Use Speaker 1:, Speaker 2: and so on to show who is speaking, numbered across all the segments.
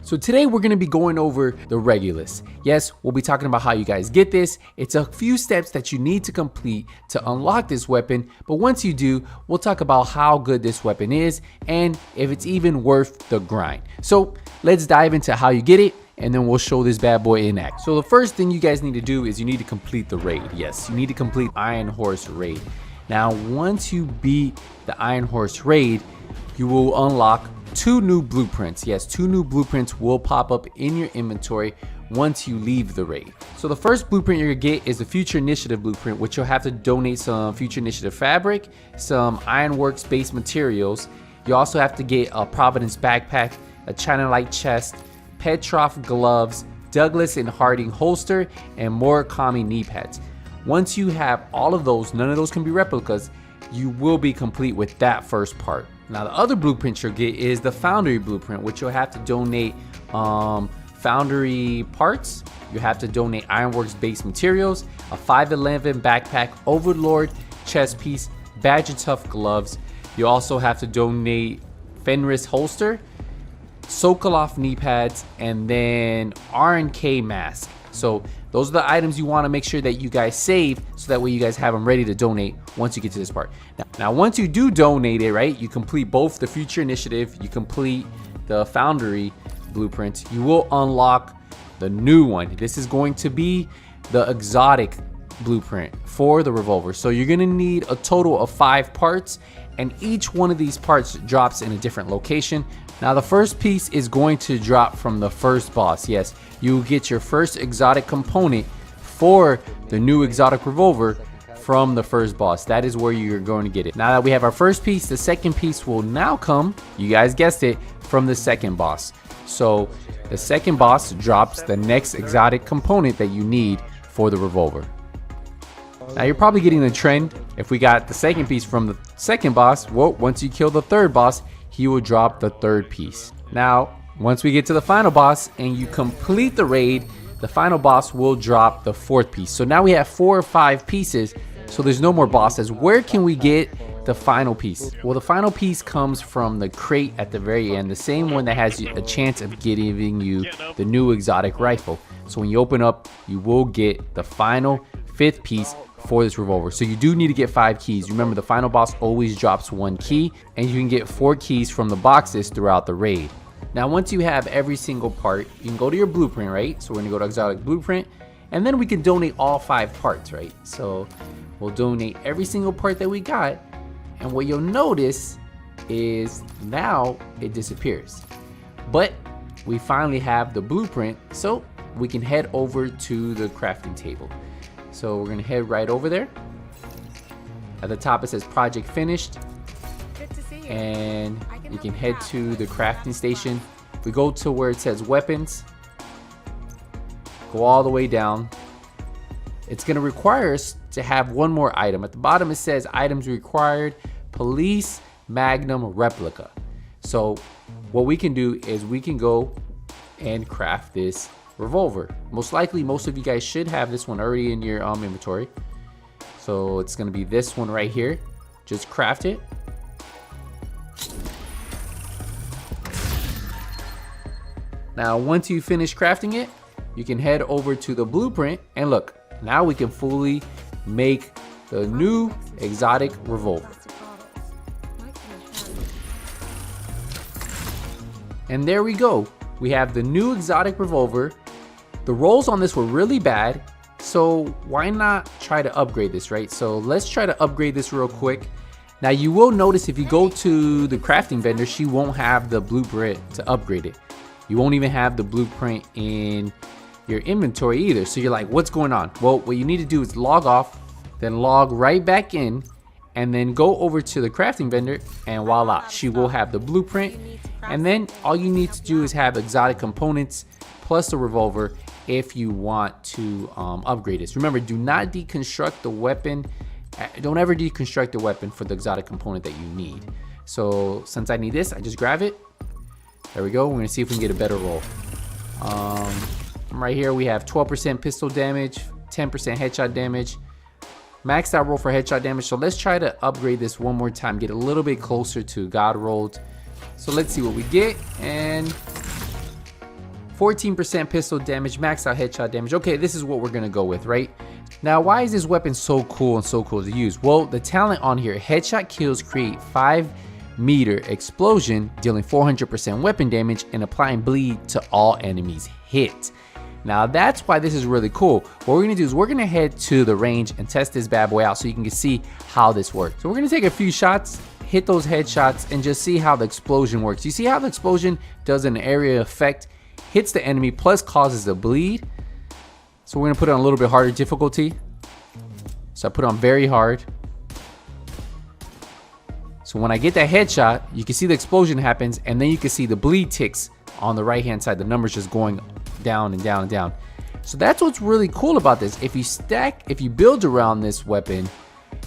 Speaker 1: So today we're going to be going over the Regulus. Yes, we'll be talking about how you guys get this. It's a few steps that you need to complete to unlock this weapon, but once you do, we'll talk about how good this weapon is and if it's even worth the grind. So let's dive into how you get it, and then we'll show this bad boy in action. So the first thing you guys need to do is you need to complete the raid. Yes, you need to complete Iron Horse raid. Now, once you beat the Iron Horse raid, you will unlock 2 new blueprints. Yes, 2 new blueprints will pop up in your inventory once you leave the raid. So the first blueprint you're gonna get is the Future Initiative blueprint, which you'll have to donate some Future Initiative fabric, some Ironworks based materials. You also have to get a Providence backpack, a China Light chest, Petrov gloves, Douglas and Harding holster, and Murakami knee pads. Once you have all of those, none of those can be replicas, you will be complete with that first part. Now the other blueprint you'll get is the Foundry blueprint, which you'll have to donate Foundry parts. You have to donate Ironworks based materials, a 511 backpack, Overlord chest piece, Badger Tough gloves. You also have to donate Fenris holster, Sokolov knee pads, and then R&K mask. So those are the items you want to make sure that you guys save, so that way you guys have them ready to donate once you get to this part. Now once you do donate it, right, you complete both the Future Initiative, you complete the Foundry blueprint, you will unlock the new one. This is going to be the exotic blueprint for the revolver. So you're going to need a total of 5 parts, and each one of these parts drops in a different location. Now the first piece is going to drop from the first boss. Yes, you get your first exotic component for the new exotic revolver from the first boss. That is where you're going to get it. Now that we have our first piece, the second piece will now come, you guys guessed it, from the second boss. So the second boss drops the next exotic component that you need for the revolver. Now you're probably getting the trend. If we got the second piece from the second boss, well, once you kill the third boss, he will drop the third piece. Now, once we get to the final boss and you complete the raid, the final boss will drop the 4th piece. So now we have 4 or 5 pieces, so there's no more bosses. Where can we get the final piece? Well, the final piece comes from the crate at the very end, the same one that has a chance of giving you the new exotic rifle. So when you open up, you will get the final 5th piece for this revolver. So you do need to get 5 keys. Remember, the final boss always drops 1 key, and you can get 4 keys from the boxes throughout the raid. Now once you have every single part, you can go to your blueprint, right? So we're gonna go to exotic blueprint, and then we can donate all 5 parts, right? So we'll donate every single part that we got, and what you'll notice is now it disappears. But we finally have the blueprint, so we can head over to the crafting table. So we're gonna head right over there. At the top it says project finished.
Speaker 2: Good to see you.
Speaker 1: And you can head to the crafting station. We go to where it says weapons. Go all the way down. It's gonna require us to have one more item. At the bottom it says items required, police magnum replica. So what we can do is we can go and craft this revolver. Most likely most of you guys should have this one already in your inventory. So it's gonna be this one right here. Just craft it. Now once you finish crafting it, you can head over to the blueprint, and look, now we can fully make the new exotic revolver. And there we go. We have the new exotic revolver. The rolls on this were really bad, so why not try to upgrade this, right? So let's try to upgrade this real quick. Now you will notice if you go to the crafting vendor, she won't have the blueprint to upgrade it. You won't even have the blueprint in your inventory either. So you're like, what's going on? Well, what you need to do is log off, then log right back in, and then go over to the crafting vendor, and voila, she will have the blueprint. And then all you need to do is have exotic components plus the revolver if you want to upgrade this. Remember, do not deconstruct the weapon. Don't ever deconstruct the weapon for the exotic component that you need. So since I need this, I just grab it. There we go. We're gonna see if we can get a better roll. Right here we have 12% pistol damage, 10% headshot damage, maxed out roll for headshot damage. So let's try to upgrade this one more time, get a little bit closer to God rolled. So let's see what we get, and 14% pistol damage, max out headshot damage. Okay, this is what we're gonna go with, right? Now, why is this weapon so cool and so cool to use? Well, the talent on here, headshot kills create 5-meter explosion, dealing 400% weapon damage and applying bleed to all enemies hit. Now, that's why this is really cool. What we're gonna do is we're gonna head to the range and test this bad boy out so you can see how this works. So we're gonna take a few shots, hit those headshots, and just see how the explosion works. You see how the explosion does an area effect, hits the enemy, plus causes a bleed. So we're gonna put it on a little bit harder difficulty. So I put it on very hard. So when I get that headshot, you can see the explosion happens, and then you can see the bleed ticks on the right hand side, the numbers just going down and down and down. So that's what's really cool about this. If you build around this weapon,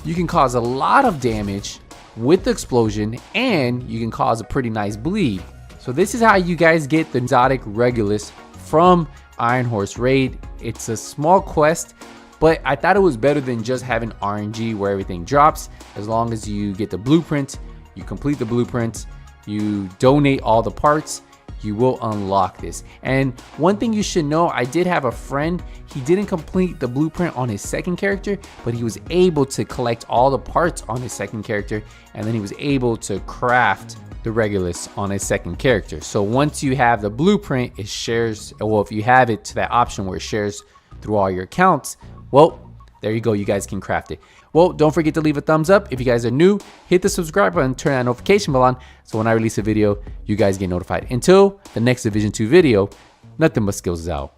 Speaker 1: you can cause a lot of damage with the explosion, and you can cause a pretty nice bleed. So this is how you guys get the exotic Regulus from Iron Horse Raid. It's a small quest, but I thought it was better than just having RNG where everything drops. As long as you get the blueprint, you complete the blueprint, you donate all the parts, you will unlock this. And one thing you should know, I did have a friend, he didn't complete the blueprint on his second character, but he was able to collect all the parts on his second character, and then he was able to craft the Regulus on his second character. So once you have the blueprint, it shares, well, if you have it to that option where it shares through all your accounts, well, there you go, you guys can craft it. Well, don't forget to leave a thumbs up. If you guys are new, hit the subscribe button, turn that notification bell on, so when I release a video, you guys get notified. Until the next Division 2 video, nothing but skills is out.